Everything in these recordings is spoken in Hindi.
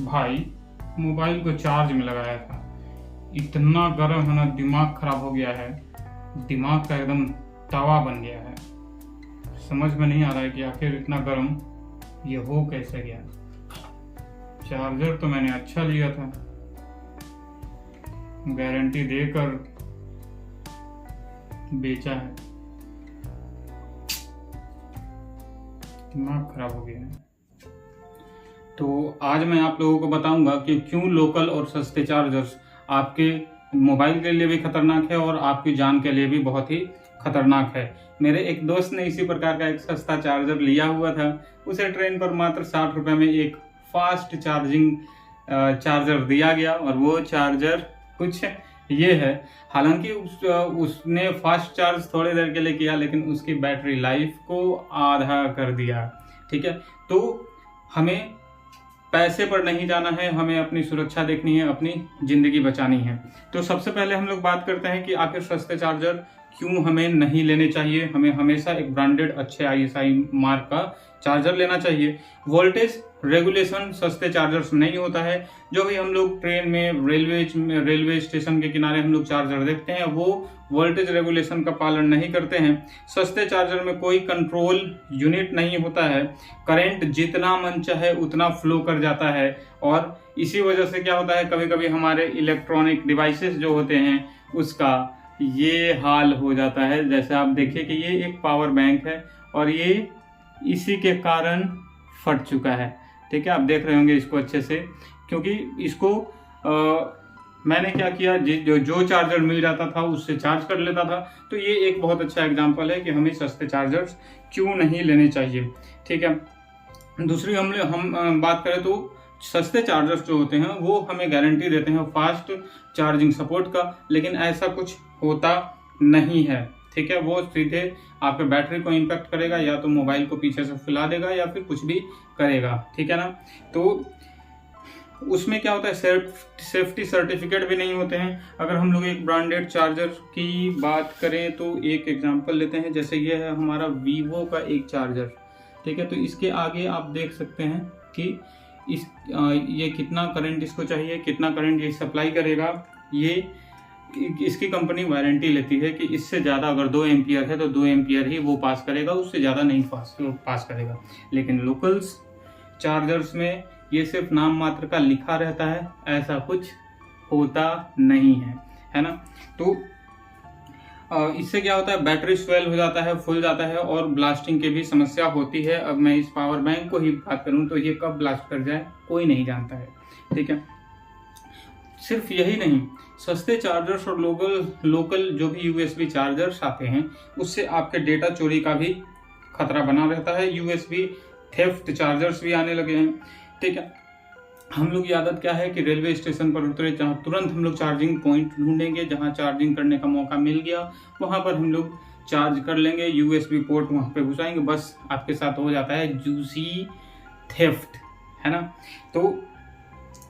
भाई, मोबाइल को चार्ज में लगाया था, इतना गर्म है ना, दिमाग खराब हो गया है। दिमाग का एकदम तवा बन गया है। समझ में नहीं आ रहा है कि आखिर इतना गर्म ये हो कैसे गया। चार्जर तो मैंने अच्छा लिया था, गारंटी देकर बेचा है, दिमाग खराब हो गया है। तो आज मैं आप लोगों को बताऊंगा कि क्यों लोकल और सस्ते चार्जर्स आपके मोबाइल के लिए भी खतरनाक है और आपकी जान के लिए भी बहुत ही खतरनाक है। मेरे एक दोस्त ने इसी प्रकार का एक सस्ता चार्जर लिया हुआ था। उसे ट्रेन पर मात्र 60 रुपए में एक फास्ट चार्जिंग चार्जर दिया गया और वो चार्जर कुछ ये है। हालांकि उसने फास्ट चार्ज थोड़ी देर के लिए किया, लेकिन उसकी बैटरी लाइफ को आधा कर दिया। ठीक है, तो हमें पैसे पर नहीं जाना है, हमें अपनी सुरक्षा देखनी है, अपनी जिंदगी बचानी है। तो सबसे पहले हम लोग बात करते हैं कि आखिर सस्ते चार्जर क्यों हमें नहीं लेने चाहिए। हमें हमेशा एक ब्रांडेड अच्छे ISI मार्क का चार्जर लेना चाहिए। वोल्टेज रेगुलेशन सस्ते चार्जर्स नहीं होता है। जो भी हम लोग ट्रेन में, रेलवे स्टेशन के किनारे हम लोग चार्जर देखते हैं, वो वोल्टेज रेगुलेशन का पालन नहीं करते हैं। सस्ते चार्जर में कोई कंट्रोल यूनिट नहीं होता है। करंट जितना मन चाहे उतना फ्लो कर जाता है और इसी वजह से क्या होता है, कभी कभी हमारे इलेक्ट्रॉनिक डिवाइसेस जो होते हैं उसका ये हाल हो जाता है। जैसे आप देखिए कि ये एक पावर बैंक है और ये इसी के कारण फट चुका है। ठीक है, आप देख रहे होंगे इसको अच्छे से, क्योंकि इसको मैंने क्या किया, जो चार्जर मिल जाता था उससे चार्ज कर लेता था। तो ये एक बहुत अच्छा एग्जांपल है कि हमें सस्ते चार्जर्स क्यों नहीं लेने चाहिए। ठीक है, दूसरी हम बात करें तो सस्ते चार्जर्स जो होते हैं वो हमें गारंटी देते हैं फास्ट चार्जिंग सपोर्ट का, लेकिन ऐसा कुछ होता नहीं है। ठीक है, वो सीधे आपके बैटरी को इम्पैक्ट करेगा, या तो मोबाइल को पीछे से फैला देगा या फिर कुछ भी करेगा। ठीक है ना, तो उसमें क्या होता है, सेफ्टी सर्टिफिकेट भी नहीं होते हैं। अगर हम लोग एक ब्रांडेड चार्जर की बात करें तो एक एग्जांपल लेते हैं। जैसे ये है हमारा वीवो का एक चार्जर। ठीक है, तो इसके आगे आप देख सकते हैं कि ये कितना करंट इसको चाहिए, कितना करंट ये सप्लाई करेगा। ये इसकी कंपनी वारंटी लेती है कि इससे ज़्यादा अगर 2 एम्पियर है तो 2 एम्पियर ही वो पास करेगा, उससे ज़्यादा नहीं पास करेगा। लेकिन लोकल्स चार्जर्स में ये सिर्फ नाम मात्र का लिखा रहता है, ऐसा कुछ होता नहीं है ना। तो इससे क्या होता है, बैटरी स्वेल हो जाता है, फूल जाता है और ब्लास्टिंग की भी समस्या होती है। अब मैं इस पावर बैंक को ही बात करूं तो ये कब ब्लास्ट कर जाए कोई नहीं जानता है। ठीक है, सिर्फ यही नहीं, सस्ते चार्जर्स और लोकल जो भी USB चार्जर्स आते हैं उससे आपके डेटा चोरी का भी खतरा बना रहता है। USB थेफ्ट चार्जर्स भी आने लगे हैं। ठीक है, हम लोग की आदत क्या है कि रेलवे स्टेशन पर उतरे, जहाँ तुरंत हम लोग चार्जिंग पॉइंट ढूंढेंगे, जहाँ चार्जिंग करने का मौका मिल गया वहाँ पर हम लोग चार्ज कर लेंगे, USB पोर्ट वहाँ पे घुसाएंगे, बस आपके साथ हो जाता है जूसी थेफ्ट, है ना। तो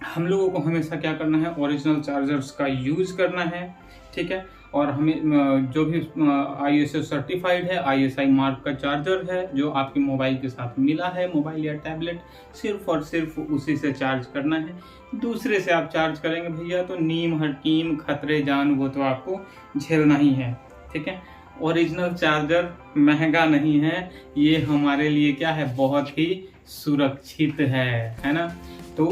हम लोगों को हमेशा क्या करना है, ओरिजिनल चार्जर्स का यूज करना है। ठीक है, और हमें जो भी ISO सर्टिफाइड है, ISI मार्क का चार्जर है जो आपके मोबाइल के साथ मिला है, मोबाइल या टैबलेट, सिर्फ और सिर्फ उसी से चार्ज करना है। दूसरे से आप चार्ज करेंगे भैया तो नीम हकीम खतरे जान वो तो आपको झेलना ही है। ठीक है, ओरिजिनल चार्जर महंगा नहीं है, ये हमारे लिए क्या है, बहुत ही सुरक्षित है ना। तो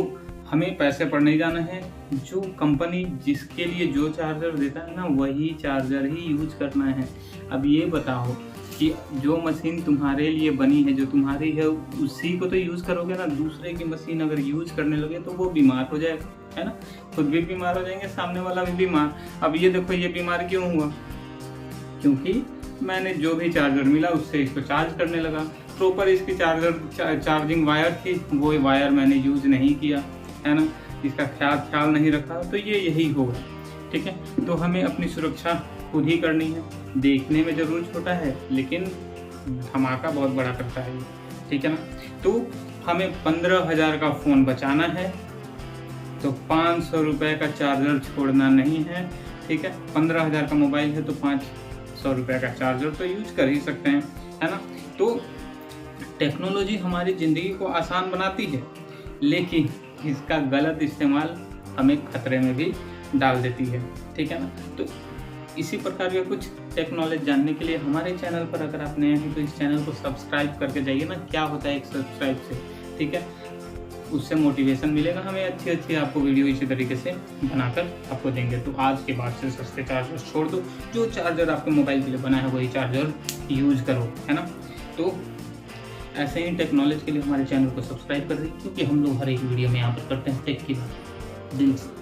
हमें पैसे पर नहीं जाना है, जो कंपनी जिसके लिए जो चार्जर देता है ना वही चार्जर ही यूज करना है। अब ये बताओ कि जो मशीन तुम्हारे लिए बनी है, जो तुम्हारी है, उसी को तो यूज करोगे ना। दूसरे की मशीन अगर यूज करने लगे तो वो बीमार हो जाएगा, है ना। खुद भी बीमार हो जाएंगे, सामने वाला भी बीमार। अब ये देखो, ये बीमार क्यों हुआ, क्योंकि मैंने जो भी चार्जर मिला उससे इसको चार्ज करने लगा। प्रॉपर इसकी चार्जिंग वायर थी, वो वायर मैंने यूज नहीं किया, है ना, इसका ख्याल नहीं रखा, तो ये यही होगा। ठीक है, तो हमें अपनी सुरक्षा खुद ही करनी है। देखने में जरूर छोटा है लेकिन धमाका बहुत बड़ा करता है। ठीक है ना, तो हमें 15,000 का फ़ोन बचाना है तो 500 रुपये का चार्जर छोड़ना नहीं है। ठीक है, 15,000 का मोबाइल है तो 500 रुपये का चार्जर तो यूज कर ही सकते हैं, है ना। तो टेक्नोलॉजी हमारी ज़िंदगी को आसान बनाती है, लेकिन इसका गलत इस्तेमाल हमें खतरे में भी डाल देती है, ठीक है ना। तो इसी प्रकार के कुछ टेक्नोलॉजी जानने के लिए हमारे चैनल पर अगर आप नए हैं तो इस चैनल को सब्सक्राइब करके जाइए ना। क्या होता है एक सब्सक्राइब से, ठीक है, उससे मोटिवेशन मिलेगा हमें, अच्छी अच्छी आपको वीडियो इसी तरीके से बनाकर आपको देंगे। तो आज के बाद से सस्ते चार्जर छोड़ दो, जो चार्जर आपके मोबाइल के लिए बना है वही चार्जर यूज करो, है ना। तो ऐसे ही टेक्नोलॉजी के लिए हमारे चैनल को सब्सक्राइब कर दीजिए, क्योंकि हम लोग हर एक वीडियो में यहाँ पर करते हैं टेक की बात दिल से।